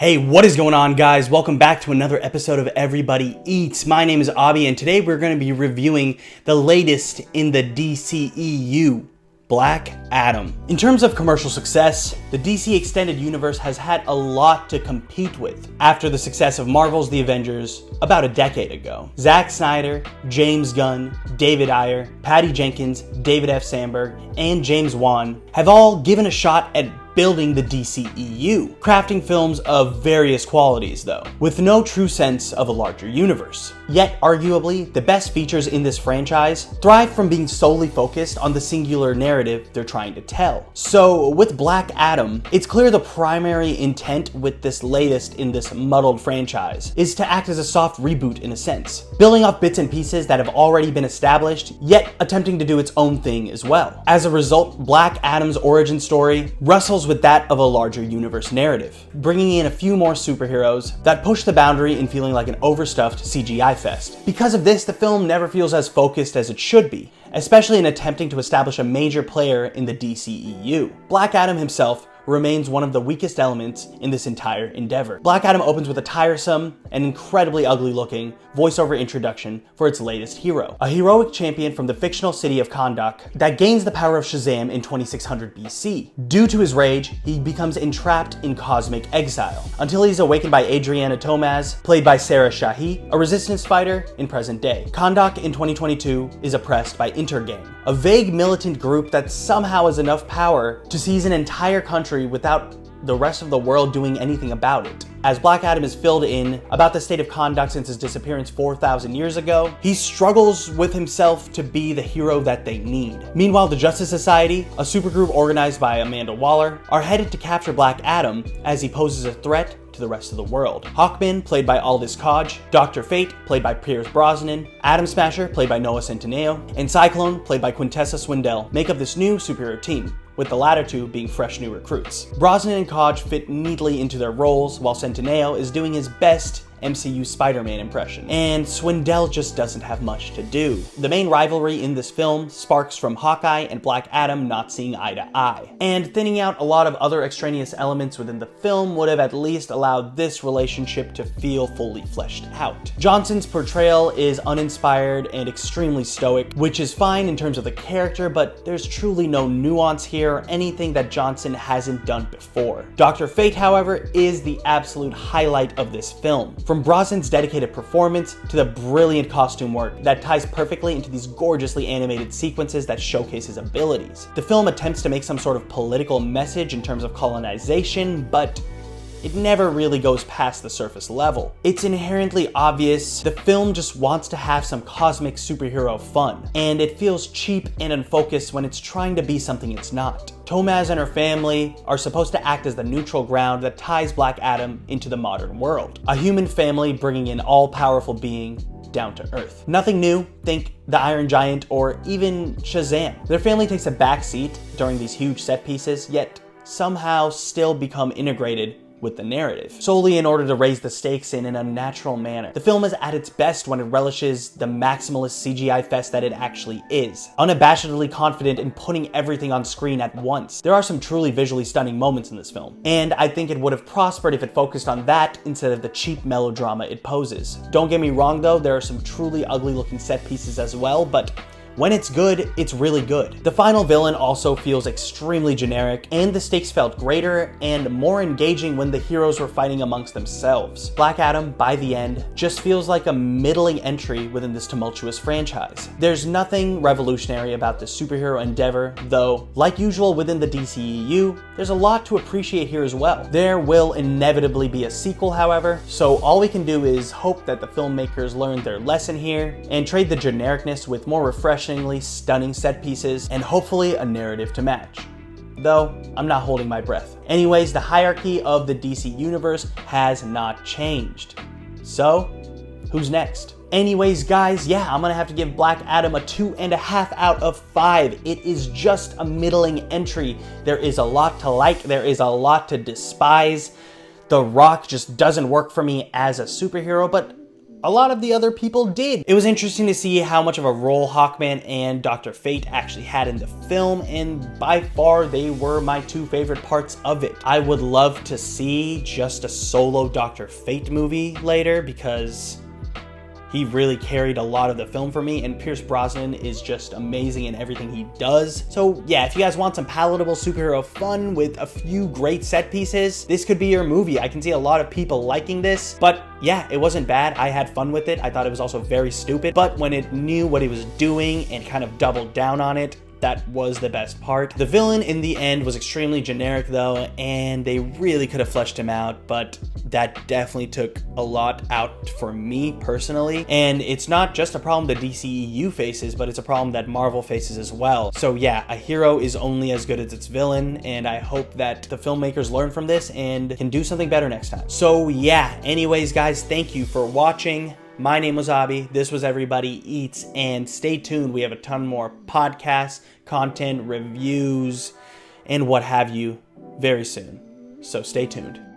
Hey, what is going on, guys? Welcome back to another episode of Everybody Eats. My name is Abby, and today we're going to be reviewing the latest in the DCEU, Black Adam. In terms of commercial success, the DC Extended Universe has had a lot to compete with after the success of Marvel's The Avengers about a decade ago. Zack Snyder, James Gunn, David Ayer, Patty Jenkins, David F. Sandberg, and James Wan have all given a shot at building the DCEU, crafting films of various qualities though, with no true sense of a larger universe. Yet, arguably, the best features in this franchise thrive from being solely focused on the singular narrative they're trying to tell. So, with Black Adam, it's clear the primary intent with this latest in this muddled franchise is to act as a soft reboot in a sense, building off bits and pieces that have already been established, yet attempting to do its own thing as well. As a result, Black Adam's origin story wrestles with that of a larger universe narrative, bringing in a few more superheroes that push the boundary in feeling like an overstuffed CGI fest. Because of this, the film never feels as focused as it should be, especially in attempting to establish a major player in the DCEU. Black Adam himself remains one of the weakest elements in this entire endeavor. Black Adam opens with a tiresome and incredibly ugly looking voiceover introduction for its latest hero, a heroic champion from the fictional city of Kahndaq that gains the power of Shazam in 2600 BC. Due to his rage, he becomes entrapped in cosmic exile, until he's awakened by Adriana Tomaz, played by Sarah Shahi, a resistance fighter in present day. Kahndaq in 2022 is oppressed by Intergang, a vague militant group that somehow has enough power to seize an entire country without the rest of the world doing anything about it. As Black Adam is filled in about the state of Kahndaq since his disappearance 4,000 years ago, he struggles with himself to be the hero that they need. Meanwhile, the Justice Society, a supergroup organized by Amanda Waller, are headed to capture Black Adam as he poses a threat to the rest of the world. Hawkman, played by Aldous Hodge, Dr. Fate, played by Pierce Brosnan, Atom Smasher, played by Noah Centineo, and Cyclone, played by Quintessa Swindell, make up this new superhero team, with the latter two being fresh new recruits. Brosnan and Hodge fit neatly into their roles, while Centineo is doing his best MCU Spider-Man impression, and Swindell just doesn't have much to do. The main rivalry in this film sparks from Hawkeye and Black Adam not seeing eye to eye, and thinning out a lot of other extraneous elements within the film would have at least allowed this relationship to feel fully fleshed out. Johnson's portrayal is uninspired and extremely stoic, which is fine in terms of the character, but there's truly no nuance here or anything that Johnson hasn't done before. Dr. Fate, however, is the absolute highlight of this film. From Brosnan's dedicated performance to the brilliant costume work that ties perfectly into these gorgeously animated sequences that showcase his abilities. The film attempts to make some sort of political message in terms of colonization, but it never really goes past the surface level. It's inherently obvious the film just wants to have some cosmic superhero fun, and it feels cheap and unfocused when it's trying to be something it's not. Tomaz and her family are supposed to act as the neutral ground that ties Black Adam into the modern world. A human family bringing an all-powerful being down to earth. Nothing new, think the Iron Giant or even Shazam. Their family takes a back seat during these huge set pieces, yet somehow still become integrated with the narrative, solely in order to raise the stakes in an unnatural manner. The film is at its best when it relishes the maximalist CGI fest that it actually is, unabashedly confident in putting everything on screen at once. There are some truly visually stunning moments in this film, and I think it would have prospered if it focused on that instead of the cheap melodrama it poses. Don't get me wrong though, there are some truly ugly looking set pieces as well, but when it's good, it's really good. The final villain also feels extremely generic, and the stakes felt greater and more engaging when the heroes were fighting amongst themselves. Black Adam, by the end, just feels like a middling entry within this tumultuous franchise. There's nothing revolutionary about this superhero endeavor, though, like usual within the DCEU, there's a lot to appreciate here as well. There will inevitably be a sequel, however, so all we can do is hope that the filmmakers learned their lesson here and trade the genericness with more refreshingly stunning set pieces and hopefully a narrative to match. Though, I'm not holding my breath. Anyways, the hierarchy of the DC universe has not changed. So, who's next? Anyways, guys, yeah, I'm gonna have to give Black Adam a 2.5 out of 5. It is just a middling entry. There is a lot to like, there is a lot to despise. The Rock just doesn't work for me as a superhero, but a lot of the other people did. It was interesting to see how much of a role Hawkman and Dr. Fate actually had in the film, and by far they were my two favorite parts of it. I would love to see just a solo Dr. Fate movie later because he really carried a lot of the film for me, and Pierce Brosnan is just amazing in everything he does. So yeah, if you guys want some palatable superhero fun with a few great set pieces, this could be your movie. I can see a lot of people liking this, but yeah, it wasn't bad. I had fun with it. I thought it was also very stupid, but when it knew what it was doing and kind of doubled down on it, that was the best part. The villain in the end was extremely generic though, and they really could have fleshed him out, but that definitely took a lot out for me personally. And it's not just a problem the DCEU faces, but it's a problem that Marvel faces as well. So yeah, a hero is only as good as its villain, and I hope that the filmmakers learn from this and can do something better next time. So yeah, anyways guys, thank you for watching. My name was Abi, this was Everybody Eats, and stay tuned. We have a ton more podcasts, content, reviews, and what have you very soon. So stay tuned.